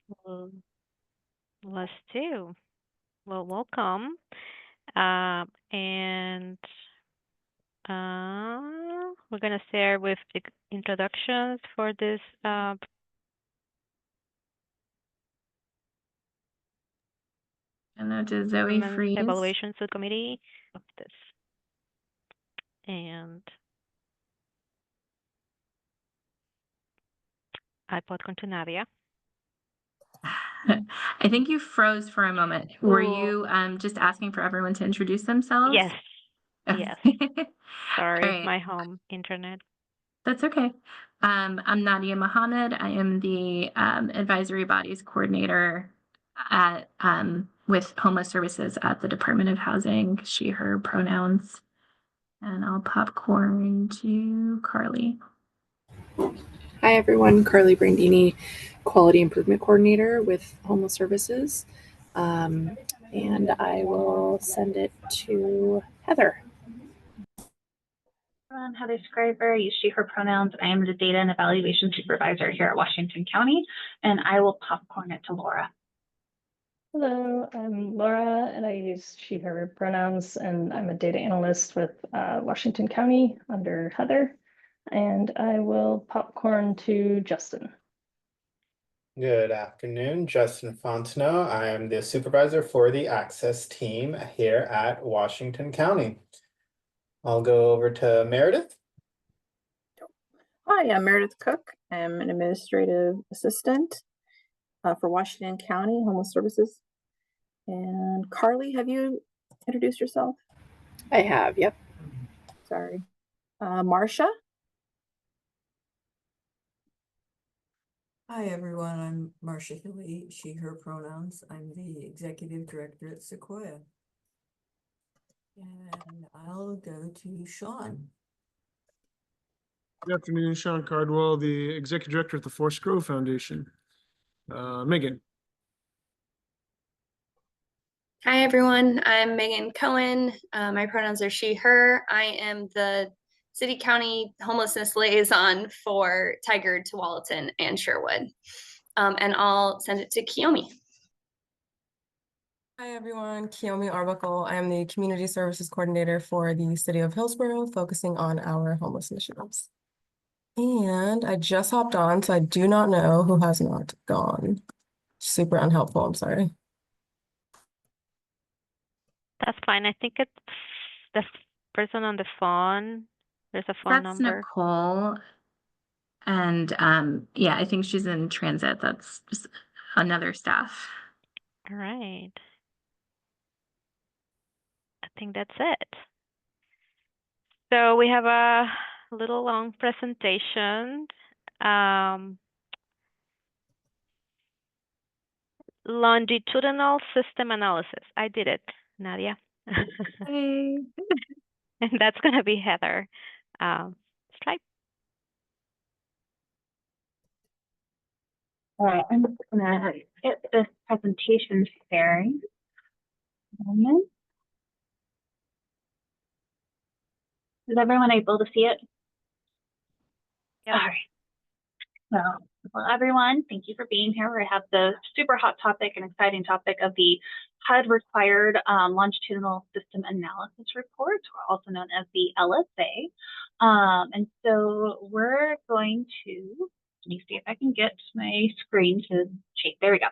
Well, let's do. Well, welcome. And we're gonna start with the introductions for this And that is Zoe performance Freeze. evaluation subcommittee of this. And I put to Nadia. I think you froze for a moment. Were Ooh, you just asking for everyone to introduce themselves? yes, Okay. yes. All Sorry, right. my home internet. That's okay. I'm Nadia Mohammed. I am the advisory bodies coordinator at with homeless services at the Department of Housing, she, her pronouns. And I'll popcorn to Carly. Hi, everyone. Carly Brandini, Quality Improvement Coordinator with Homeless Services. And I will send it to Heather. I'm Heather Scriber. I use she, her pronouns. I am the Data and Evaluation Supervisor here at Washington County, and I will popcorn it to Laura. Hello, I'm Laura, and I use she, her pronouns, and I'm a data analyst with Washington County under Heather, and I will popcorn to Justin. Good afternoon, Justin Fontenot. I am the supervisor for the access team here at Washington County. I'll go over to Meredith. Hi, I'm Meredith Cook. I'm an administrative assistant for Washington County Homeless Services. And Carly, have you introduced yourself? I have, yep. Sorry. Marcia? Hi, everyone. I'm Marcia Hilly, she, her pronouns. I'm the executive director at Sequoia. And I'll go to Sean. Good afternoon, Sean Cardwell, the executive director at the Forest Grove Foundation. Megan. Hi, everyone. I'm Megan Cohen. My pronouns are she, her. I am the City County Homelessness Liaison for Tigard, Tualatin, and Sherwood. And I'll send it to Kiyomi. Hi, everyone. Kiyomi Arbuckle. I am the Community Services Coordinator for the City of Hillsborough, focusing on our homeless initiatives. And I just hopped on, so I do not know who has not gone. Super unhelpful. I'm sorry. That's fine. I think it's the person on the phone. There's a phone That's number. Nicole. And yeah, I think she's in transit. That's just another staff. All right. I think that's it. So we have a little long presentation. Longitudinal system analysis. I did it, Nadia. Hey. And that's going to be Heather. Let's try. All right, I'm just gonna get this presentation sharing. Is everyone able to see it? Yep. All right. Well, everyone, thank you for being here. We have the super hot topic and exciting topic of the HUD required longitudinal system analysis report, also known as the LSA. And so we're going to, let me see if I can get my screen to change. There we go.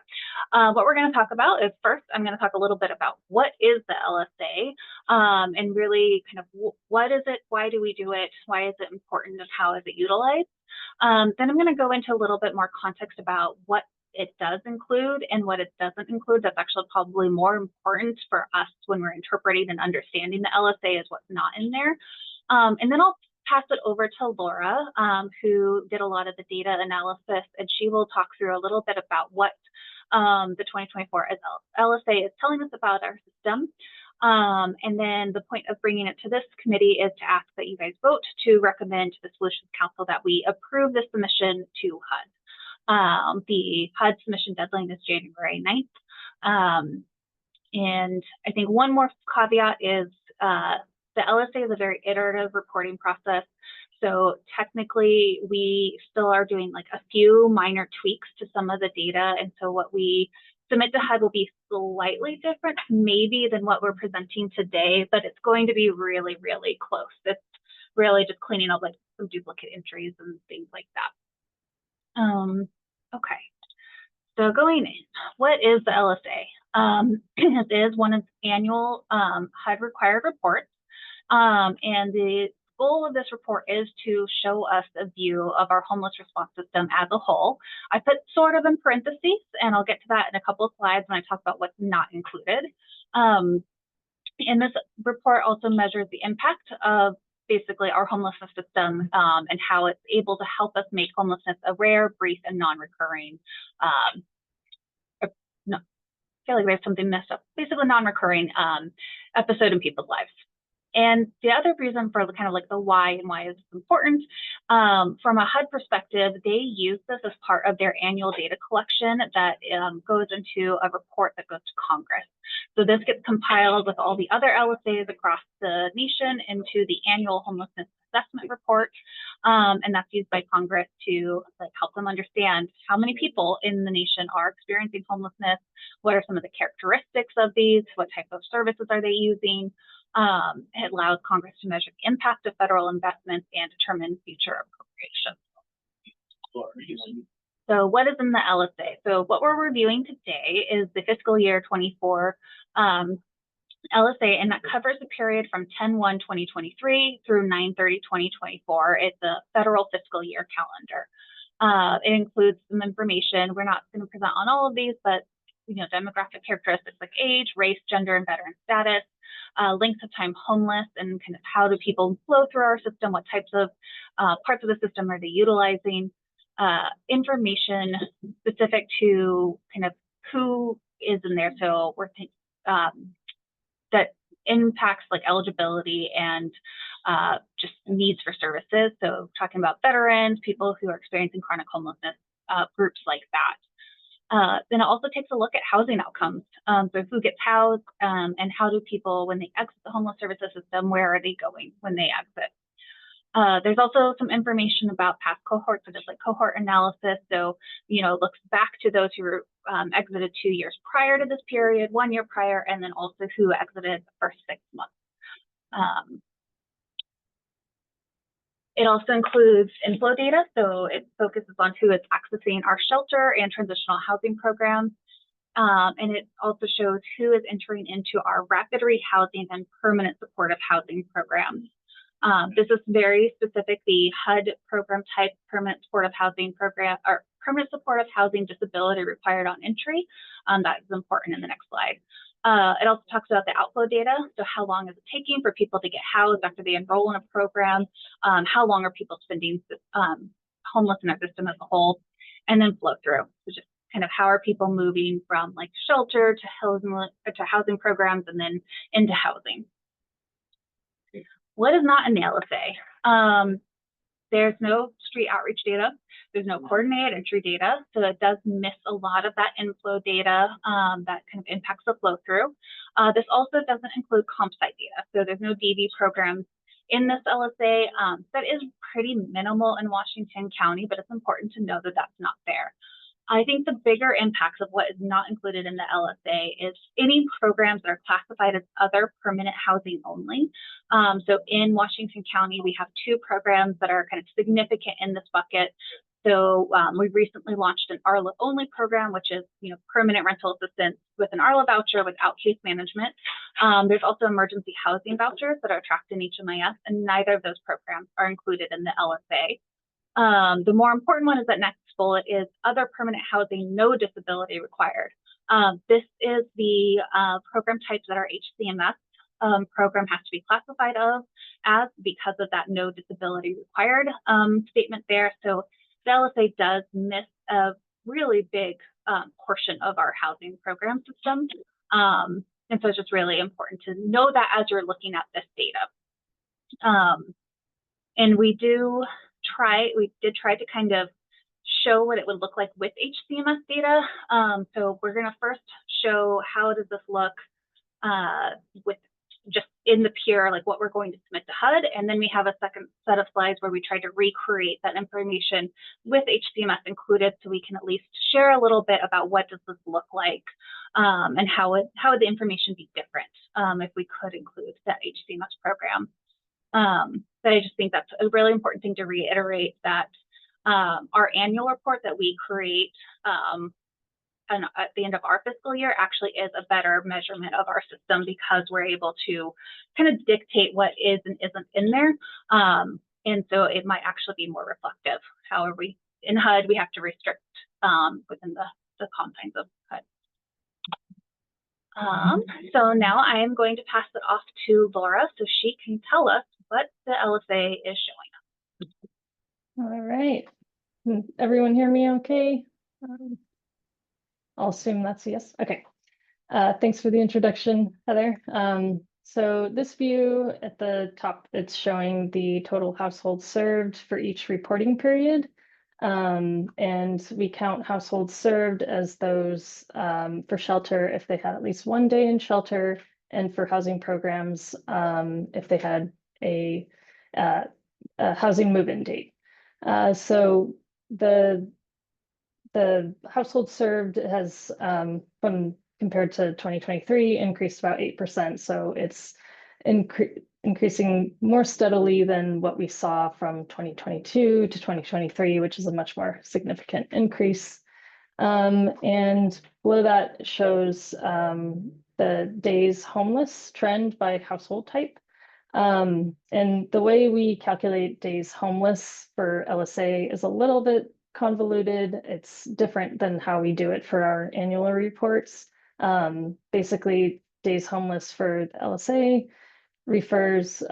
What we're going to talk about is first, I'm going to talk a little bit about what is the LSA and really kind of what is it, why do we do it, why is it important, and how is it utilized. Then I'm going to go into a little bit more context about what it does include and what it doesn't include. That's actually probably more important for us when we're interpreting and understanding the LSA is what's not in there. And then I'll pass it over to Laura, who did a lot of the data analysis, and she will talk through a little bit about what the 2024 LSA is telling us about our system. And then the point of bringing it to this committee is to ask that you guys vote to recommend to the Solutions Council that we approve the submission to HUD. The HUD submission deadline is January 9th. And I think one more caveat is the LSA is a very iterative reporting process. So technically, we still are doing like a few minor tweaks to some of the data. And so what we submit to HUD will be slightly different, maybe than what we're presenting today, but it's going to be really, really close. It's really just cleaning up like some duplicate entries and things like that. Okay. So going in, what is the LSA? It is one of the annual HUD required reports. And the goal of this report is to show us a view of our homeless response system as a whole. I put sort of in parentheses, and I'll get to that in a couple of slides when I talk about what's not included. And this report also measures the impact of basically our homelessness system and how it's able to help us make homelessness a rare, brief, and non-recurring no, I feel like there's something messed up. Basically, non-recurring episode in people's lives. And the other reason for kind of like the why and why is important, from a HUD perspective, they use this as part of their annual data collection that goes into a report that goes to Congress. So this gets compiled with all the other LSAs across the nation into the annual homelessness assessment report. And that's used by Congress to like help them understand how many people in the nation are experiencing homelessness, what are some of the characteristics of these, what type of services are they using. It allows Congress to measure the impact of federal investments and determine future appropriations. So what is in the LSA? So what we're reviewing today is the fiscal year 24 LSA, and that covers the period from 10/1/2023 through 9/30/2024. It's a federal fiscal year calendar. It includes some information. We're not going to present on all of these, but demographic characteristics like age, race, gender, and veteran status, length of time homeless, and kind of how do people flow through our system, what types of parts of the system are they utilizing, information specific to kind of who is in there. So we're that impacts like eligibility and just needs for services. So talking about veterans, people who are experiencing chronic homelessness, groups like that. Then it also takes a look at housing outcomes. So who gets housed and how do people, when they exit the homeless services system, where are they going when they exit? There's also some information about past cohorts, so just like cohort analysis. So, it looks back to those who were exited 2 years prior to this period, 1 year prior, and then also who exited the first 6 months. It also includes inflow data, so it focuses on who is accessing our shelter and transitional housing programs. And it also shows who is entering into our rapid rehousing and permanent supportive housing programs. This is very specific, the HUD program type, permanent supportive housing program, or permanent supportive housing disability required on entry. That is important in the next slide. It also talks about the outflow data. So how long is it taking for people to get housed after they enroll in a program? How long are people spending homeless in our system as a whole? And then flow through. So just kind of how are people moving from like shelter to housing programs and then into housing. What is not in the LSA? There's no street outreach data. There's no coordinated entry data. So it does miss a lot of that inflow data that kind of impacts the flow through. This also doesn't include comp site data. So there's no DV programs in this LSA. That is pretty minimal in Washington County, but it's important to know that that's not there. I think the bigger impacts of what is not included in the LSA is any programs that are classified as other permanent housing only. So in Washington County, we have 2 programs that are kind of significant in this bucket. So we recently launched an ARLA only program, which is permanent rental assistance with an ARLA voucher without case management. There's also emergency housing vouchers that are tracked in HMIS, and neither of those programs are included in the LSA. The more important one is that next bullet is other permanent housing, no disability required. This is the program types that our HCMS program has to be classified as because of that no disability required statement there. So the LSA does miss a really big portion of our housing program system. And so it's just really important to know that as you're looking at this data. And we did try to kind of show what it would look like with HCMS data. So we're going to first show how does this look with just in the pure, like what we're going to submit to HUD. And then we have a second set of slides where we try to recreate that information with HCMS included, so we can at least share a little bit about what does this look like, and how would the information be different if we could include that HCMS program. But I just think that's a really important thing to reiterate, that our annual report that we create and at the end of our fiscal year actually is a better measurement of our system, because we're able to kind of dictate what is and isn't in there. And so it might actually be more reflective. However, in HUD, we have to restrict within the confines of HUD. So now I am going to pass it off to Laura so she can tell us what the LSA is showing us. All right. Everyone hear me okay? I'll assume that's a yes. Okay. Thanks for the introduction, Heather. So this view at the top, it's showing the total households served for each reporting period. And we count households served as those for shelter if they had at least 1 day in shelter, and for housing programs if they had a housing move-in date. So the household served has from compared to 2023 increased about 8%. So it's increasing more steadily than what we saw from 2022 to 2023, which is a much more significant increase. And below that shows the days homeless trend by household type. And the way we calculate days homeless for LSA is a little bit convoluted. It's different than how we do it for our annual reports. Basically, days homeless for the LSA refers,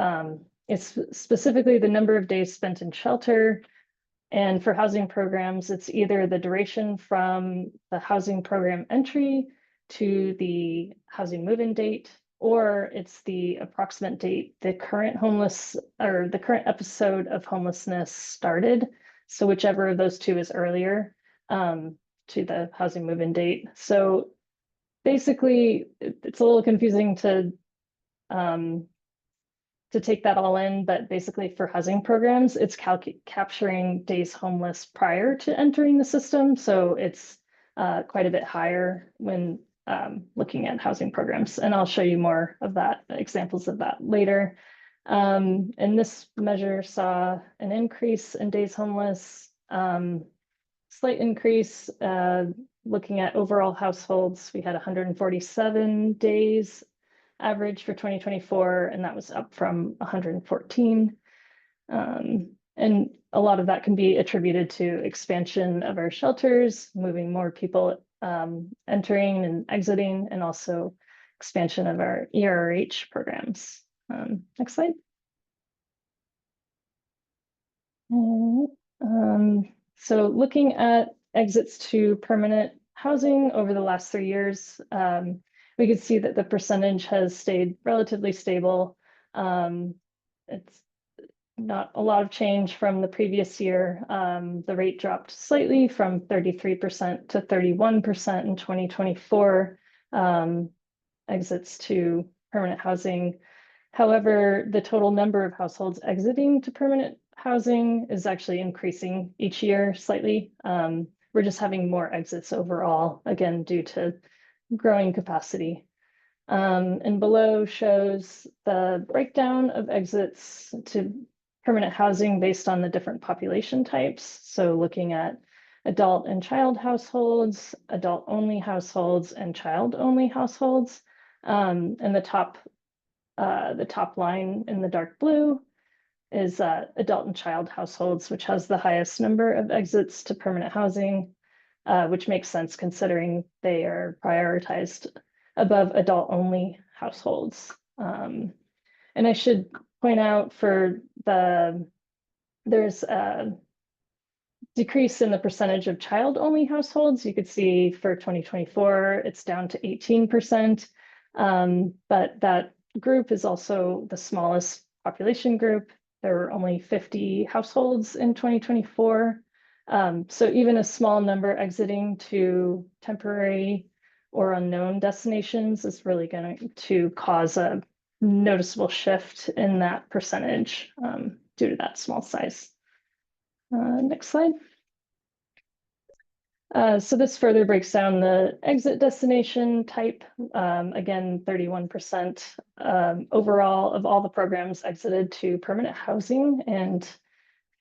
it's specifically the number of days spent in shelter. And for housing programs, it's either the duration from the housing program entry to the housing move-in date, or it's the approximate date the current homeless or the current episode of homelessness started. So whichever of those two is earlier to the housing move-in date. So basically, it's a little confusing to take that all in, but basically for housing programs, it's capturing days homeless prior to entering the system. So it's quite a bit higher when looking at housing programs. And I'll show you more of that, examples of that later. And this measure saw an increase in days homeless, slight increase. Looking at overall households, we had 147 days average for 2024, and that was up from 114. And a lot of that can be attributed to expansion of our shelters, moving more people entering and exiting, and also expansion of our ERH programs. Next slide. So looking at exits to permanent housing over the last 3 years, we could see that the percentage has stayed relatively stable. It's not a lot of change from the previous year. The rate dropped slightly from 33% to 31% in 2024, exits to permanent housing. However, the total number of households exiting to permanent housing is actually increasing each year slightly. We're just having more exits overall, again, due to growing capacity. And below shows the breakdown of exits to permanent housing based on the different population types. So looking at adult and child households, adult-only households, and child-only households. And the top line in the dark blue is adult and child households, which has the highest number of exits to permanent housing, which makes sense considering they are prioritized above adult-only households. And I should point out there's a decrease in the percentage of child-only households. You could see for 2024, it's down to 18%, but that group is also the smallest population group. There were only 50 households in 2024. So even a small number exiting to temporary or unknown destinations is really going to cause a noticeable shift in that percentage due to that small size. Next slide. So this further breaks down the exit destination type. Again, 31% overall of all the programs exited to permanent housing, and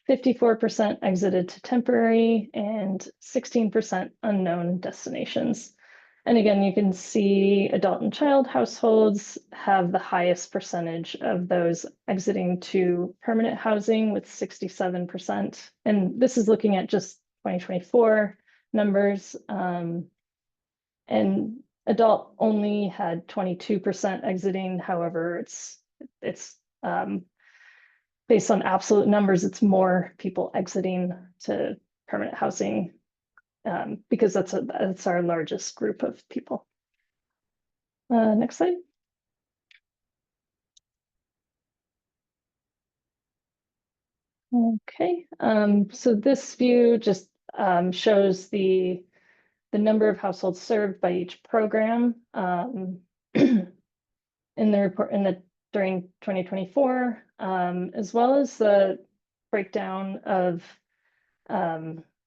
54% exited to temporary, and 16% unknown destinations. And again, you can see adult and child households have the highest percentage of those exiting to permanent housing with 67%. And this is looking at just 2024 numbers. And adult only had 22% exiting. However, it's based on absolute numbers, it's more people exiting to permanent housing because that's our largest group of people. Next slide. Okay, so this view just shows the number of households served by each program in the report during 2024, as well as the breakdown of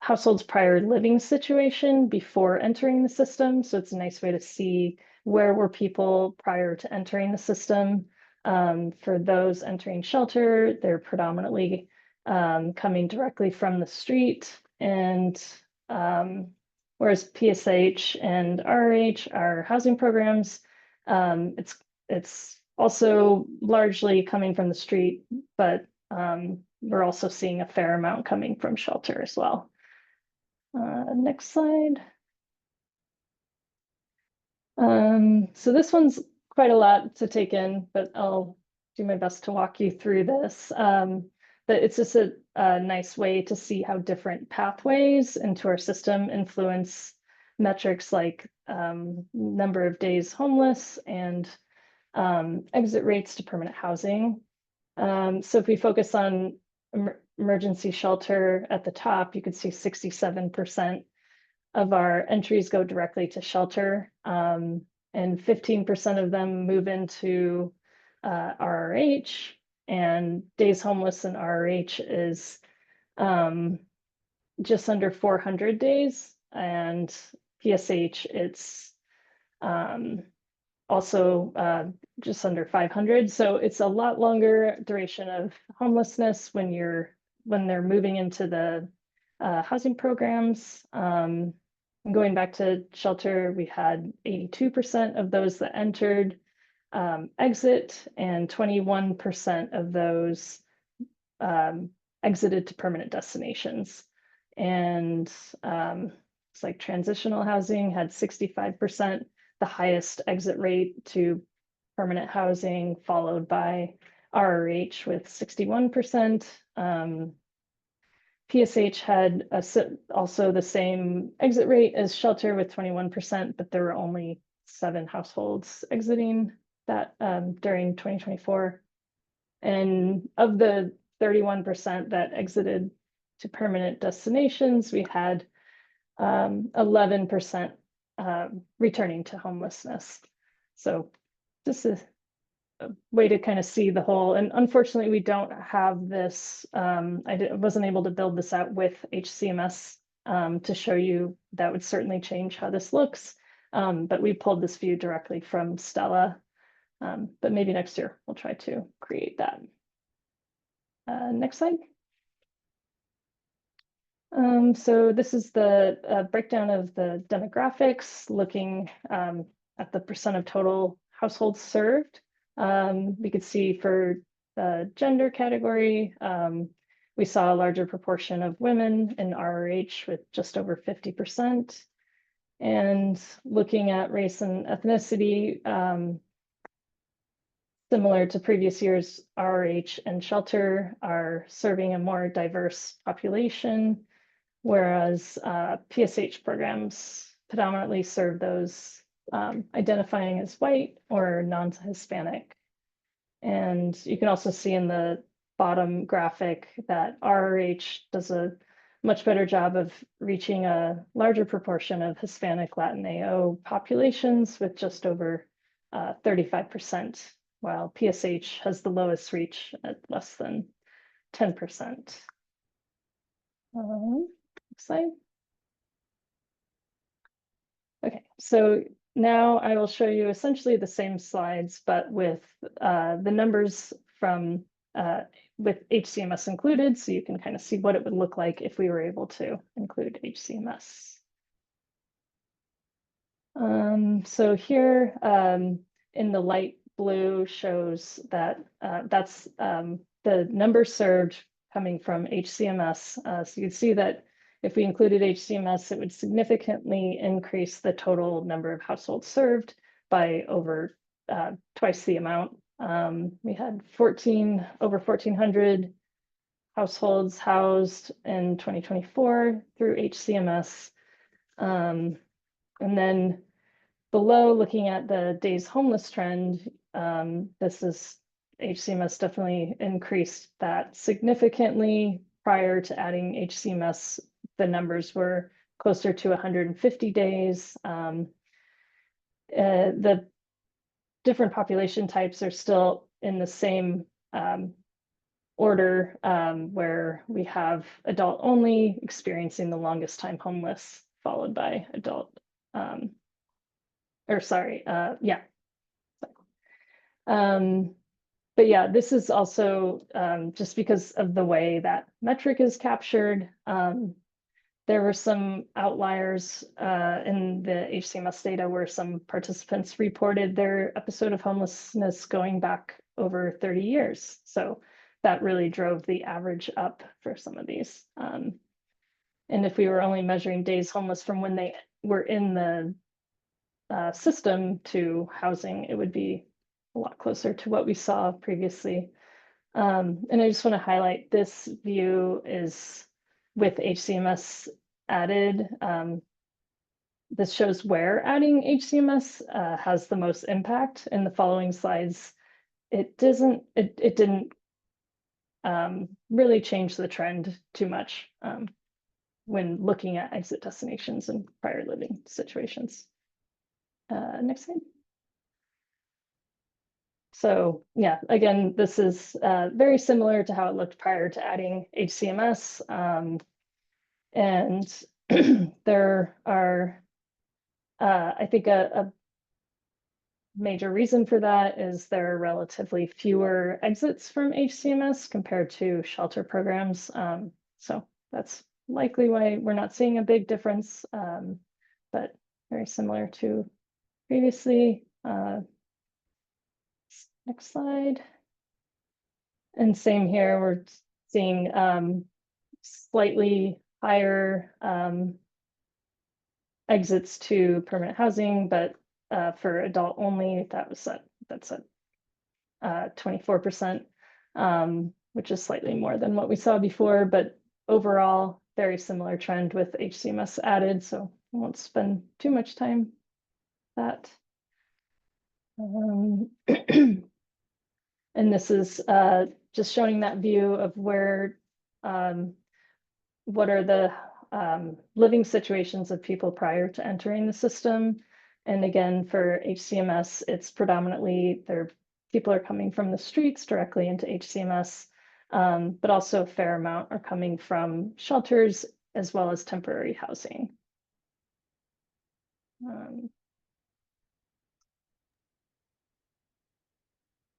households' prior living situation before entering the system. So it's a nice way to see where were people prior to entering the system. For those entering shelter, they're predominantly coming directly from the street, and whereas PSH and RRH are housing programs, it's also largely coming from the street, but we're also seeing a fair amount coming from shelter as well. Next slide. So this one's quite a lot to take in, but I'll do my best to walk you through this. But it's just a nice way to see how different pathways into our system influence metrics like number of days homeless and exit rates to permanent housing. So if we focus on emergency shelter at the top, you could see 67% of our entries go directly to shelter, and 15% of them move into RRH, and days homeless in RRH is just under 400 days, and PSH it's also just under 500. So it's a lot longer duration of homelessness when they're moving into the housing programs. Going back to shelter, we had 82% of those that entered exit, and 21% of those exited to permanent destinations. And it's like transitional housing had 65%, the highest exit rate to permanent housing, followed by RRH with 61%. PSH had also the same exit rate as shelter with 21%, but there were only 7 households exiting that during 2024. And of the 31% that exited to permanent destinations, we had 11% returning to homelessness. So this is a way to kind of see the whole, and unfortunately we don't have this, I wasn't able to build this out with HCMS to show you. That would certainly change how this looks, but we pulled this view directly from Stella, but maybe next year we'll try to create that. Next slide. So this is the breakdown of the demographics, looking at the percent of total households served. We could see for the gender category, we saw a larger proportion of women in RRH with just over 50%. And looking at race and ethnicity, similar to previous years, RRH and shelter are serving a more diverse population, whereas PSH programs predominantly serve those identifying as white or non-Hispanic. And you can also see in the bottom graphic that RRH does a much better job of reaching a larger proportion of Hispanic Latin AO populations with just over 35%, while PSH has the lowest reach at less than 10%. Next slide. Okay, so now I will show you essentially the same slides, but with the numbers from with HCMS included, so you can kind of see what it would look like if we were able to include HCMS. So here in the light blue shows that that's the number served coming from HCMS. So you can see that if we included HCMS, it would significantly increase the total number of households served by over twice the amount. We had over 1,400 households housed in 2024 through HCMS. And then below, looking at the days homeless trend, this is HCMS definitely increased that significantly. Prior to adding HCMS, the numbers were closer to 150 days. The different population types are still in the same order, where we have adult only experiencing the longest time homeless, followed by adult, but yeah, this is also just because of the way that metric is captured. There were some outliers in the HCMS data where some participants reported their episode of homelessness going back over 30 years. So that really drove the average up for some of these. And if we were only measuring days homeless from when they were in the system to housing, it would be a lot closer to what we saw previously. And I just want to highlight this view is with HCMS added. This shows where adding HCMS has the most impact. In the following slides, it didn't really change the trend too much when looking at exit destinations and prior living situations. Next slide. So yeah, again, this is very similar to how it looked prior to adding HCMS. And there are, I think a major reason for that is there are relatively fewer exits from HCMS compared to shelter programs. So that's likely why we're not seeing a big difference, but very similar to previously. Next slide. And same here, we're seeing slightly higher exits to permanent housing, but for adult only, that's at 24%, which is slightly more than what we saw before, but overall, very similar trend with HCMS added, so I won't spend too much time that. And this is just showing that view of where, what are the living situations of people prior to entering the system. And again, for HCMS, it's predominantly people are coming from the streets directly into HCMS, but also a fair amount are coming from shelters as well as temporary housing.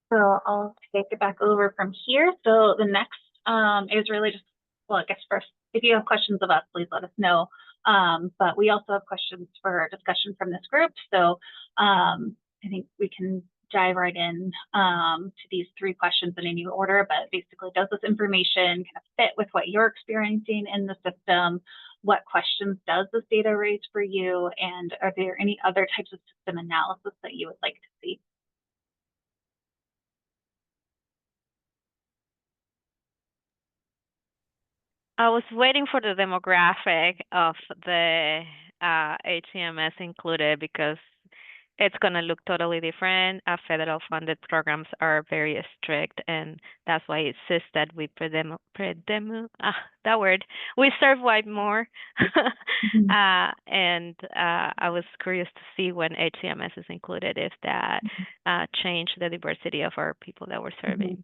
So I'll take it back over from here. So the next is really just, well, I guess first, if you have questions of us, please let us know. But we also have questions for discussion from this group. So I think we can dive right in to these three questions in any order, but basically, does this information kind of fit with what you're experiencing in the system? What questions does this data raise for you? And are there any other types of system analysis that you would like to see? I was waiting for the demographic of the HCMS included because it's gonna look totally different. Federal funded programs are very strict, and that's why it says that we that word, we serve white more. Mhm. I was curious to see when HCMS is included, if that changed the diversity of our people that we're serving.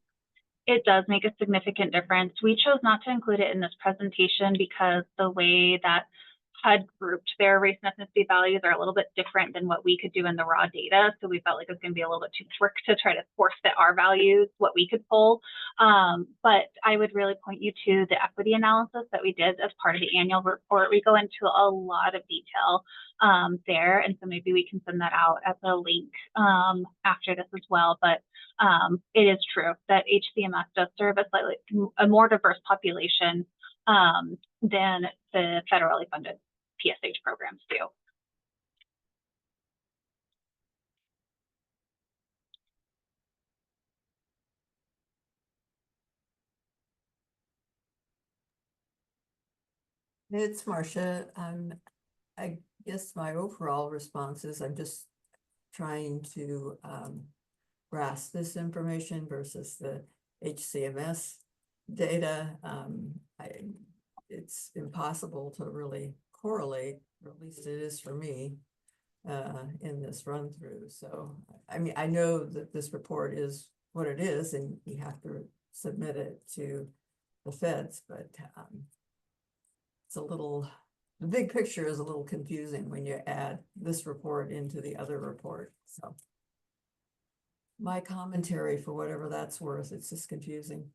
It does make a significant difference. We chose not to include it in this presentation because the way that HUD grouped their race and ethnicity values are a little bit different than what we could do in the raw data. So we felt like it was going to be a little bit too quick to try to force fit our values, what we could pull. But I would really point you to the equity analysis that we did as part of the annual report. We go into a lot of detail there. And so maybe we can send that out as a link after this as well. But it is true that HCMS does serve a more diverse population than the federally funded PSH programs do. It's Marcia. I guess my overall response is I'm just trying to grasp this information versus the HCMS data. It's impossible to really correlate, or at least it is for me, in this run through. So, I mean, I know that this report is what it is and you have to submit it to the feds, but it's a little, the big picture is a little confusing when you add this report into the other report. So my commentary, for whatever that's worth, it's just confusing.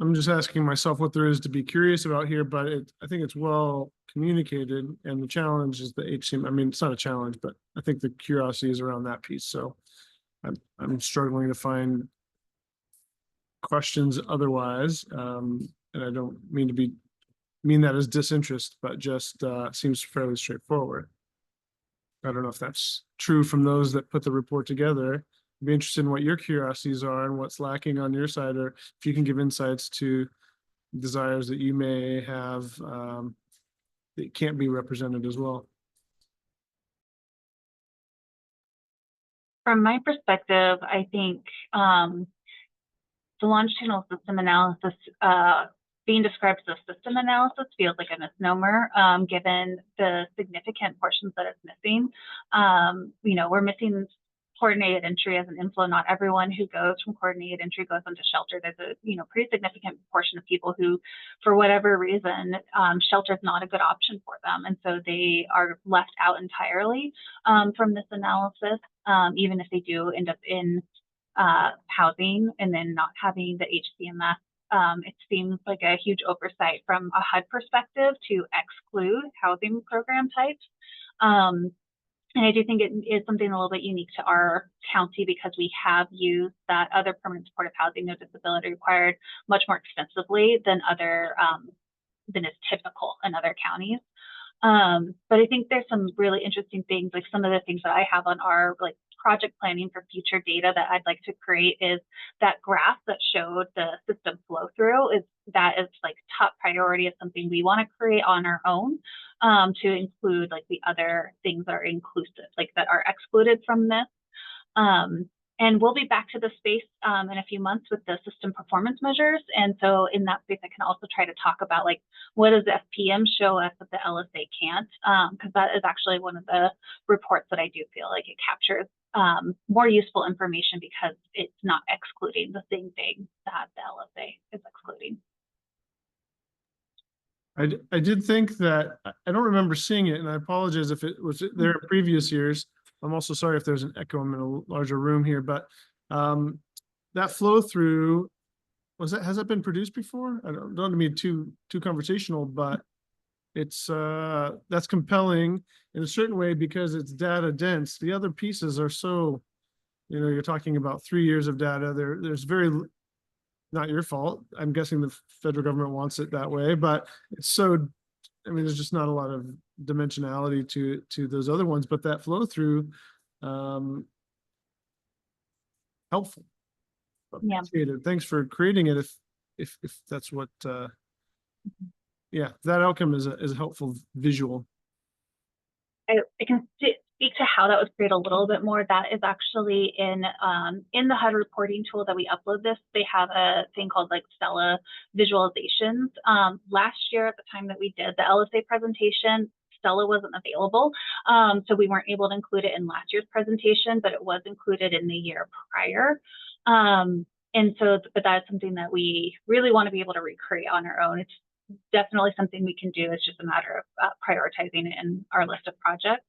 I'm just asking myself what there is to be curious about here, but I think it's well communicated, and the challenge is the HCM. I mean, it's not a challenge, but I think the curiosity is around that piece. So I'm struggling to find questions otherwise, and I don't mean that as disinterest, but just seems fairly straightforward. I don't know if that's true from those that put the report together. I'd be interested in what your curiosities are and what's lacking on your side, or if you can give insights to desires that you may have that can't be represented as well. From my perspective, I think the longitudinal system analysis being described as a system analysis feels like a misnomer, given the significant portions that it's missing. You know, we're missing coordinated entry as an inflow. Not everyone who goes from coordinated entry goes into shelter. There's a pretty significant portion of people who, for whatever reason, shelter is not a good option for them, and so they are left out entirely from this analysis, even if they do end up in housing and then not having the HCMS. It seems like a huge oversight from a HUD perspective to exclude housing program types. And I do think it is something a little bit unique to our county because we have used that other permanent supportive housing, no disability required, much more extensively than than is typical in other counties. But I think there's some really interesting things, like some of the things that I have on our project planning for future data that I'd like to create is that graph that showed the system flow through is top priority is something we want to create on our own, to include the other things that are inclusive, that are excluded from this. And we'll be back to the space in a few months with the system performance measures. And so in that space, I can also try to talk about what does FPM show us that the LSA can't, because that is actually one of the reports that I do feel like it captures more useful information because it's not excluding the same thing that the LSA is excluding. I did think that, I don't remember seeing it, and I apologize if it was there in previous years. I'm also sorry if there's an echo. I'm in a larger room here, but that flow through, has that been produced before? I don't want to be too conversational, but it's that's compelling in a certain way because it's data dense. The other pieces are so, you're talking about 3 years of data. There's not your fault. I'm guessing the federal government wants it that way, but it's so, there's just not a lot of dimensionality to those other ones, but that flow through, helpful. Yeah. Appreciated. Thanks for creating it. If that's what, yeah, that outcome is a helpful visual. I can speak to how that was created a little bit more. That is actually in the HUD reporting tool that we upload this. They have a thing called like Stella visualizations. Last year at the time that we did the LSA presentation, Stella wasn't available. So we weren't able to include it in last year's presentation, but it was included in the year prior. And so, but that's something that we really want to be able to recreate on our own. It's definitely something we can do. It's just a matter of prioritizing it in our list of projects.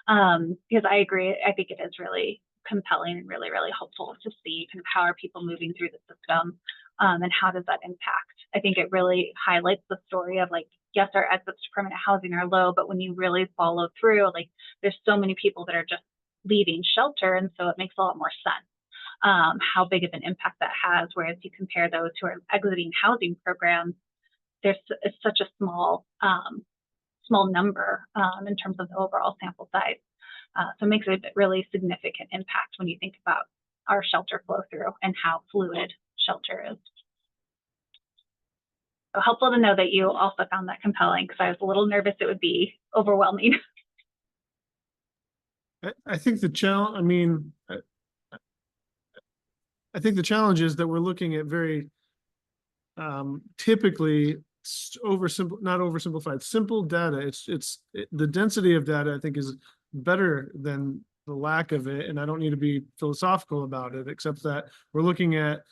Because I agree, I think it is really compelling and really, really helpful to see kind of how are people moving through the system, and how does that impact. I think it really highlights the story of like, yes, our exits to permanent housing are low, but when you really follow through, like there's so many people that are just leaving shelter, and so it makes a lot more sense. How big of an impact that has, whereas you compare those who are exiting housing programs, it's such a small number in terms of the overall sample size. So it makes a really significant impact when you think about our shelter flow through and how fluid shelter is. So helpful to know that you also found that compelling, because I was a little nervous it would be overwhelming. I think the challenge, I mean, I think the challenge is that we're looking at very typically not oversimplified, simple data. The density of data, I think, is better than the lack of it. And I don't need to be philosophical about it, except that we're looking at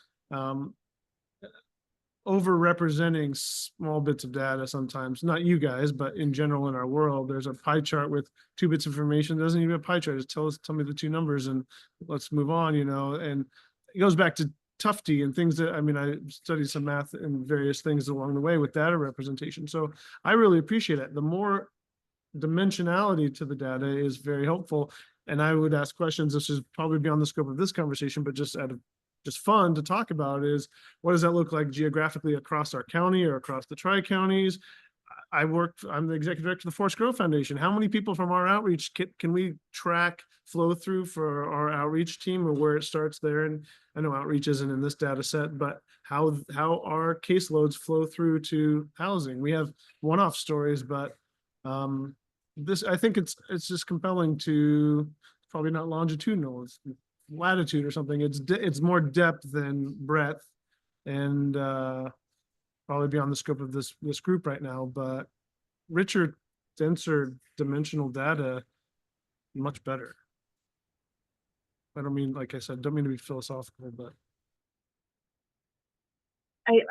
overrepresenting small bits of data sometimes. Not you guys, but in general in our world, there's a pie chart with 2 bits of information. It doesn't even have a pie chart. Just tell me the 2 numbers and let's move on, you know. And it goes back to Tufte and things that, I mean, I studied some math and various things along the way with data representation. So I really appreciate it. The more dimensionality to the data is very helpful. And I would ask questions. This is probably beyond the scope of this conversation, but just out of fun to talk about is, what does that look like geographically across our county or across the tri-counties? I'm the executive director of the Forest Grove Foundation. How many people from our outreach can we track flow through for our outreach team, or where it starts there? And I know outreach isn't in this data set, but how our caseloads flow through to housing. We have one-off stories, but I think it's just compelling to, probably not longitudinal, it's latitude or something. It's more depth than breadth, and probably beyond the scope of this group right now, but richer, denser dimensional data, much better. I don't mean, like I said, don't mean to be philosophical, but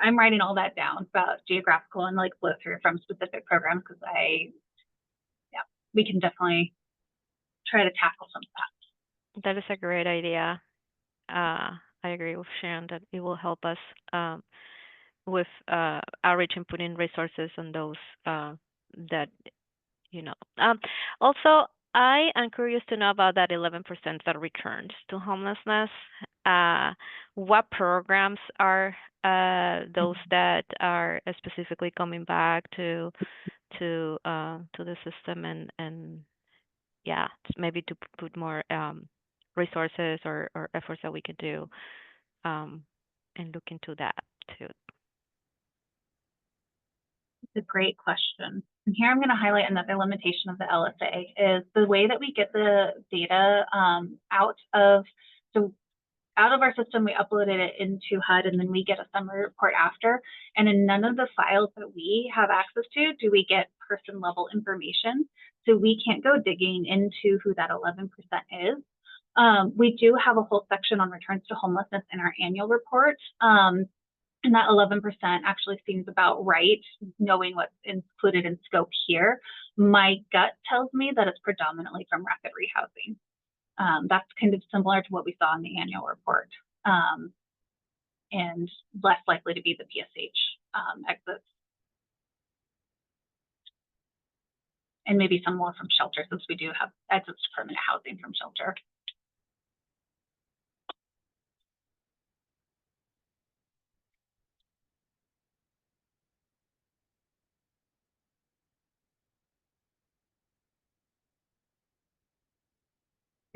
I'm writing all that down about geographical and like flow through from specific programs, because we can definitely try to tackle some of that. That is a great idea. I agree with Sharon that it will help us with outreach and putting resources on those that, you know. Also, I am curious to know about that 11% that returns to homelessness. What programs are those that are specifically coming back to the system, and yeah, maybe to put more resources or efforts that we could do, and look into that too. It's a great question. And here I'm going to highlight another limitation of the LSA is the way that we get the data out of our system. We uploaded it into HUD, and then we get a summary report after. And in none of the files that we have access to do we get person level information. So we can't go digging into who that 11% is. We do have a whole section on returns to homelessness in our annual report. And that 11% actually seems about right, knowing what's included in scope here. My gut tells me that it's predominantly from rapid rehousing. That's kind of similar to what we saw in the annual report, and less likely to be the PSH exits. And maybe some more from shelter, since we do have exits to permanent housing from shelter.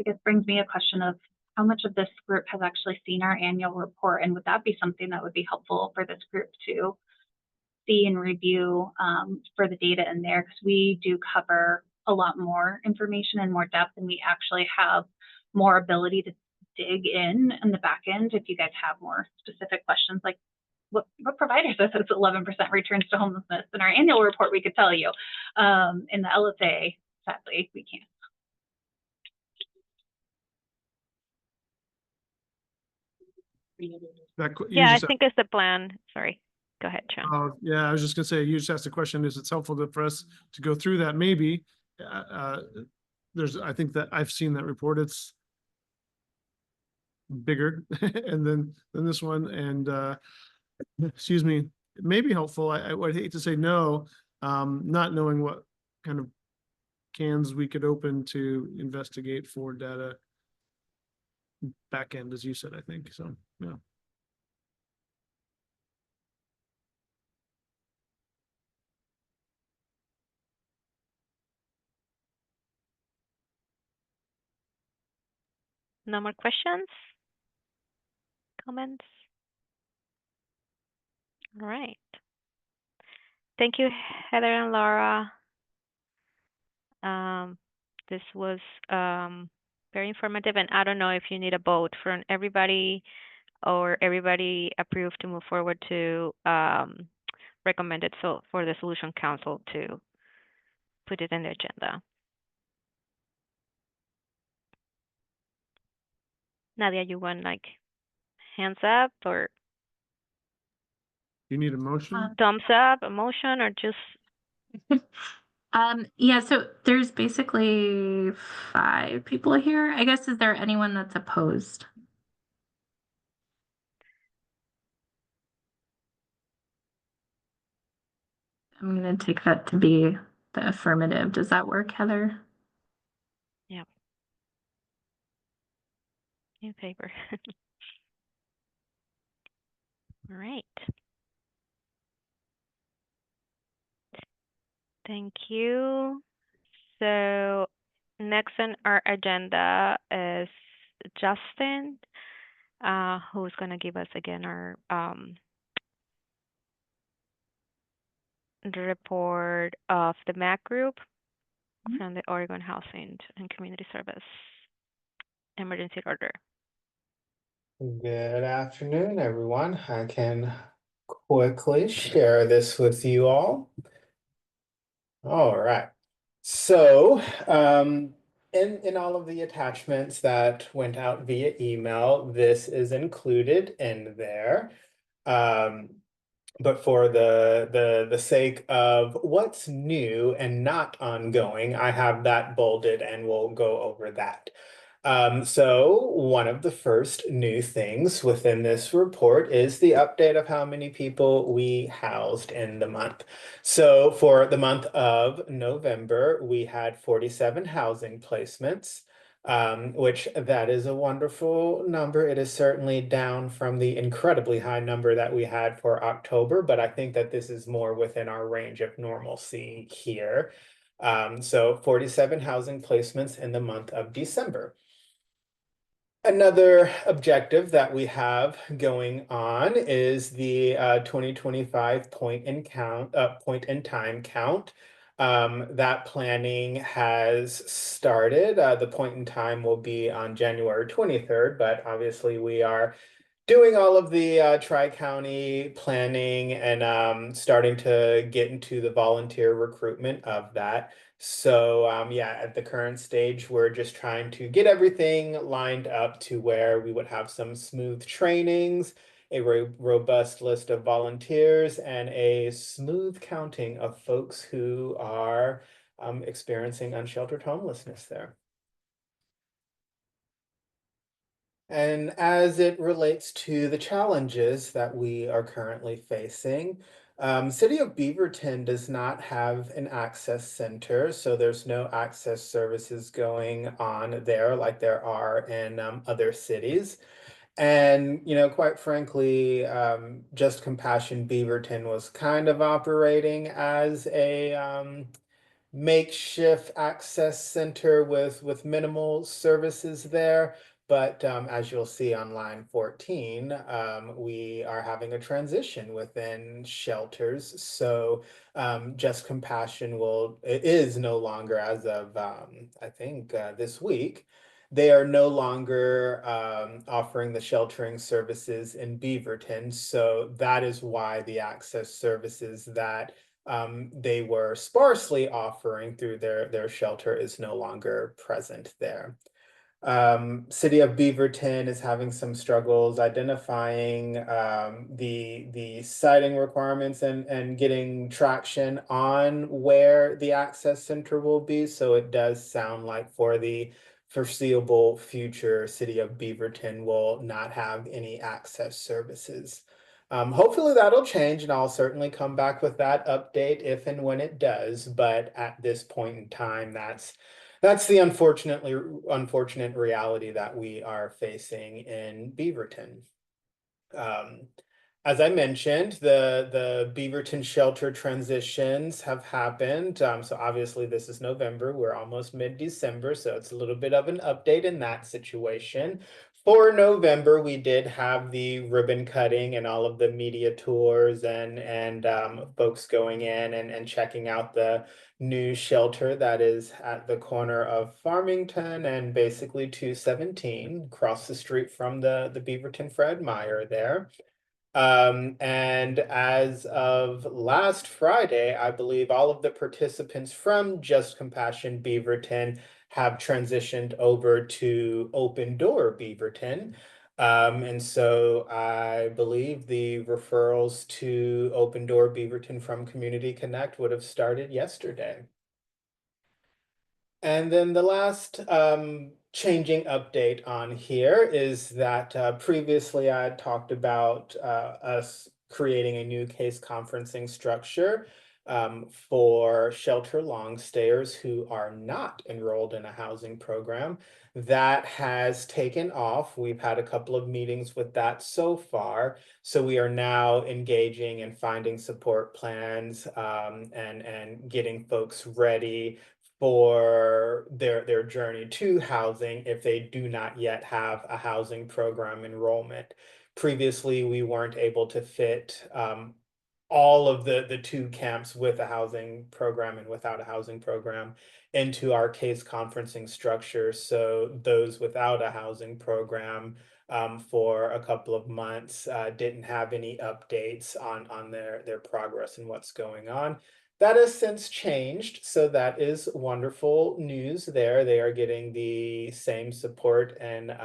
I guess brings me a question of how much of this group has actually seen our annual report, and would that be something that would be helpful for this group to see and review for the data in there? Because we do cover a lot more information and more depth, and we actually have more ability to dig in the back end if you guys have more specific questions, like what providers us 11% returns to homelessness. In our annual report, we could tell you. In the LSA, sadly, we can't. Yeah, I think it's the plan. Sorry, go ahead, Sean. Yeah, I was just gonna say, you just asked the question, is it's helpful for us to go through that? Maybe. I think that I've seen that report. It's bigger and then this one, and excuse me, it may be helpful. I would hate to say no, not knowing what kind of cans we could open to investigate for data back end, as you said, I think. So, yeah. No more questions? Comments? All right. Thank you, Heather and Laura. This was very informative, and I don't know if you need a vote from everybody or everybody approved to move forward to recommend it so for the Solution Council to put it in the agenda. Nadia, you want like hands up or You need a motion? thumbs up, a motion, or just Yeah, so there's basically 5 people here. I guess, is there anyone that's opposed? I'm gonna take that to be the affirmative. Does that work, Heather? yeah, in favor. All right. Thank you. So next on our agenda is Justin, who's going to give us again our the report of the MAC group from the Oregon Housing and Community Service emergency order. Good afternoon, everyone. I can quickly share this with you all. All right. So, in all of the attachments that went out via email, this is included in there. But for the sake of what's new and not ongoing, I have that bolded and we'll go over that. So one of the first new things within this report is the update of how many people we housed in the month. So for the month of November, we had 47 housing placements, which that is a wonderful number. It is certainly down from the incredibly high number that we had for October, but I think that this is more within our range of normalcy here. So 47 housing placements in the month of December. Another objective that we have going on is the 2025 point in time count. That planning has started. The point in time will be on January 23rd, but obviously we are doing all of the tri-county planning and starting to get into the volunteer recruitment of that. So yeah, at the current stage, we're just trying to get everything lined up to where we would have some smooth trainings, a robust list of volunteers, and a smooth counting of folks who are experiencing unsheltered homelessness there. And as it relates to the challenges that we are currently facing, City of Beaverton does not have an access center, so there's no access services going on there like there are in other cities. And, you know, quite frankly, Just Compassion Beaverton was kind of operating as a makeshift access center with minimal services there. But as you'll see on line 14, we are having a transition within shelters. So Just Compassion is no longer, as of I think this week, they are no longer offering the sheltering services in Beaverton. So that is why the access services that they were sparsely offering through their shelter is no longer present there. City of Beaverton is having some struggles identifying the siting requirements and getting traction on where the access center will be. So it does sound like for the foreseeable future, City of Beaverton will not have any access services. Hopefully that'll change, and I'll certainly come back with that update if and when it does. But at this point in time, that's the unfortunate reality that we are facing in Beaverton. As I mentioned, the Beaverton shelter transitions have happened. So obviously this is November. We're almost mid-December, so it's a little bit of an update in that situation. For November, we did have the ribbon cutting and all of the media tours and folks going in and checking out the new shelter that is at the corner of Farmington and basically 217 across the street from the Beaverton Fred Meyer there. And as of last Friday, I believe all of the participants from Just Compassion Beaverton have transitioned over to Open Door Beaverton. And so I believe the referrals to Open Door Beaverton from Community Connect would have started yesterday. And then the last changing update on here is that previously I had talked about us creating a new case conferencing structure for shelter long stayers who are not enrolled in a housing program. That has taken off. We've had a couple of meetings with that so far. So we are now engaging and finding support plans and getting folks ready for their journey to housing if they do not yet have a housing program enrollment. Previously, we weren't able to fit all of the two camps with a housing program and without a housing program into our case conferencing structure. So those without a housing program for a couple of months didn't have any updates on their progress and what's going on. That has since changed, so that is wonderful news there. They are getting the same support and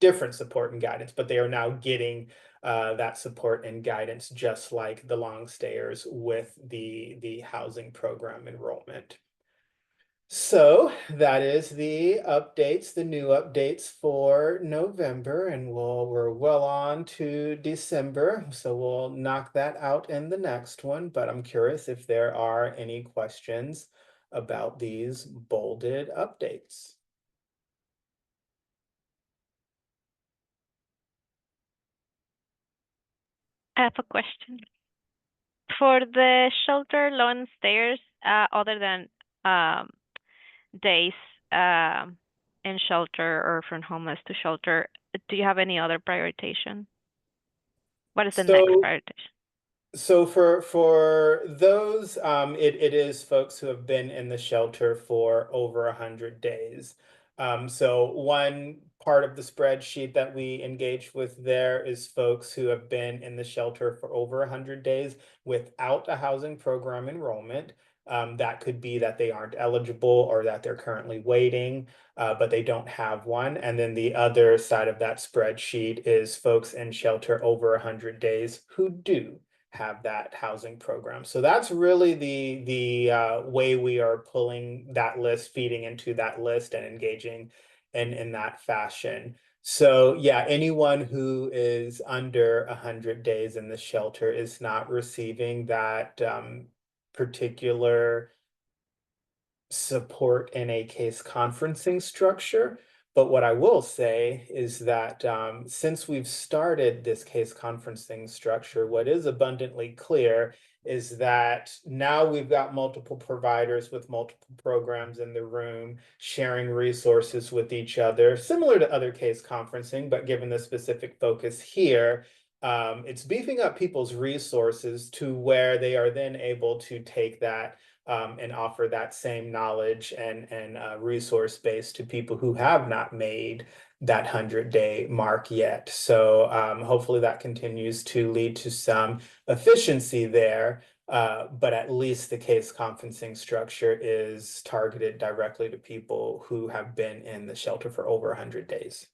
different support and guidance, but they are now getting that support and guidance just like the long stayers with the housing program enrollment. So that is the updates, the new updates for November, and we're well on to December, so we'll knock that out in the next one. But I'm curious if there are any questions about these bolded updates. I have a question. For the shelter long stayers, other than days in shelter or from homeless to shelter, do you have any other prioritization? What is the next prioritization? So for those, it is folks who have been in the shelter for over 100 days. So one part of the spreadsheet that we engaged with there is folks who have been in the shelter for over 100 days without a housing program enrollment. That could be that they aren't eligible or that they're currently waiting, but they don't have one. And then the other side of that spreadsheet is folks in shelter over 100 days who do have that housing program. So that's really the way we are pulling that list, feeding into that list and engaging in that fashion. So yeah, anyone who is under 100 days in the shelter is not receiving that particular support in a case conferencing structure. But what I will say is that since we've started this case conferencing structure, what is abundantly clear is that now we've got multiple providers with multiple programs in the room sharing resources with each other, similar to other case conferencing, but given the specific focus here, it's beefing up people's resources to where they are then able to take that and offer that same knowledge and resource base to people who have not made that 100-day mark yet. So hopefully that continues to lead to some efficiency there, but at least the case conferencing structure is targeted directly to people who have been in the shelter for over 100 days.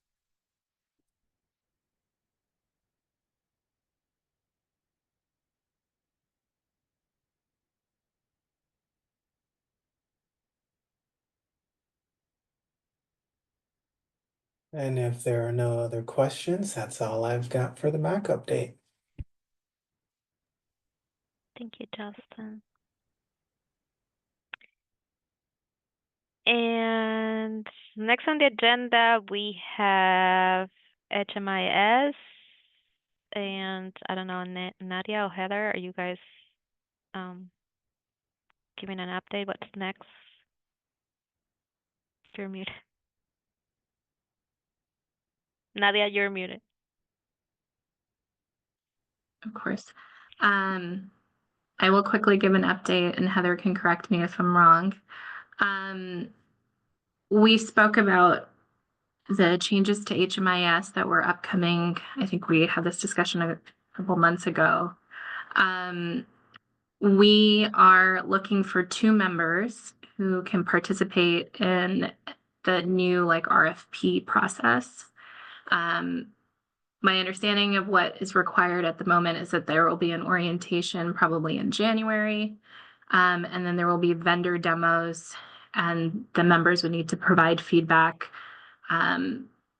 And if there are no other questions, that's all I've got for the MAC update. Thank you, Justin. And next on the agenda, we have HMIS. And I don't know, Nadia or Heather, are you guys giving an update? What's next? You're muted. Nadia, you're muted. Of course. I will quickly give an update, and Heather can correct me if I'm wrong. We spoke about the changes to HMIS that were upcoming. I think we had this discussion a couple months ago. We are looking for 2 members who can participate in the new RFP process. My understanding of what is required at the moment is that there will be an orientation probably in January, and then there will be vendor demos, and the members would need to provide feedback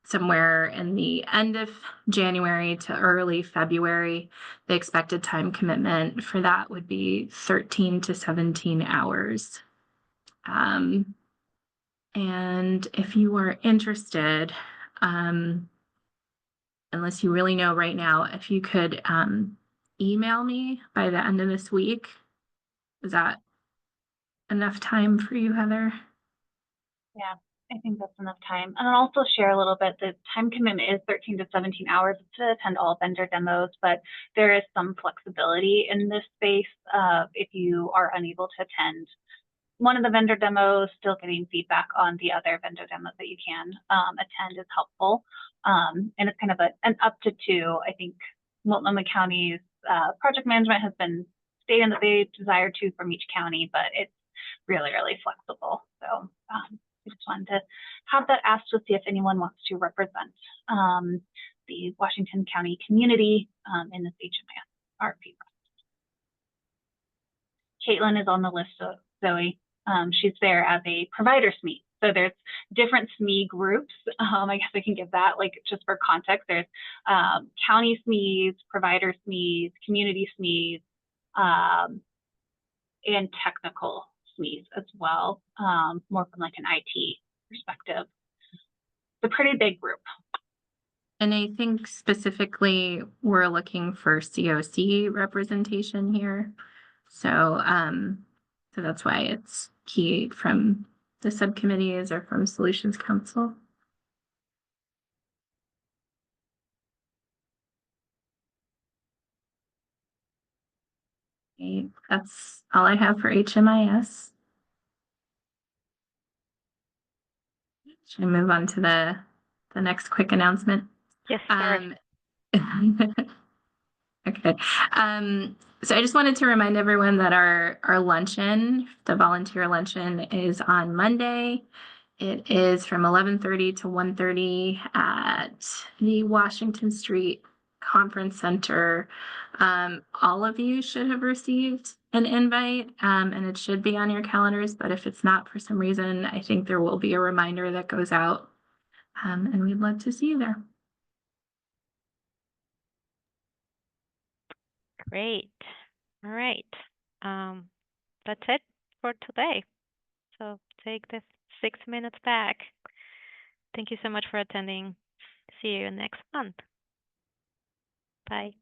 somewhere in the end of January to early February. The expected time commitment for that would be 13 to 17 hours. And if you are interested, unless you really know right now, if you could email me by the end of this week, is that enough time for you, Heather? Yeah, I think that's enough time. And I'll also share a little bit. The time commitment is 13 to 17 hours to attend all vendor demos, but there is some flexibility in this space if you are unable to attend one of the vendor demos, still getting feedback on the other vendor demos that you can attend is helpful. And it's kind of an up to 2. I think Multnomah County's project management has been stating that they desire 2 from each county, but it's really, really flexible. So I just wanted to have that asked to see if anyone wants to represent the Washington County community in this HMIS RFP process. Caitlin is on the list, of Zoe. She's there as a provider SME. So there's different SME groups. I guess I can give that just for context. There's county SMEs, provider SMEs, community SMEs, and technical SMEs as well, more from an IT perspective. It's a pretty big group. And I think specifically we're looking for COC representation here. So so that's why it's key from the subcommittees or from Solutions Council. Okay, that's all I have for HMIS. Should I move on to the next quick announcement? Yes, sorry. Okay. So I just wanted to remind everyone that our luncheon, the volunteer luncheon, is on Monday. It is from 11:30 to 1:30 at the Washington Street Conference Center. All of you should have received an invite, and it should be on your calendars, but if it's not for some reason, I think there will be a reminder that goes out, and we'd love to see you there. Great. All right. That's it for today. So take the 6 minutes back. Thank you so much for attending. See you next month. Bye.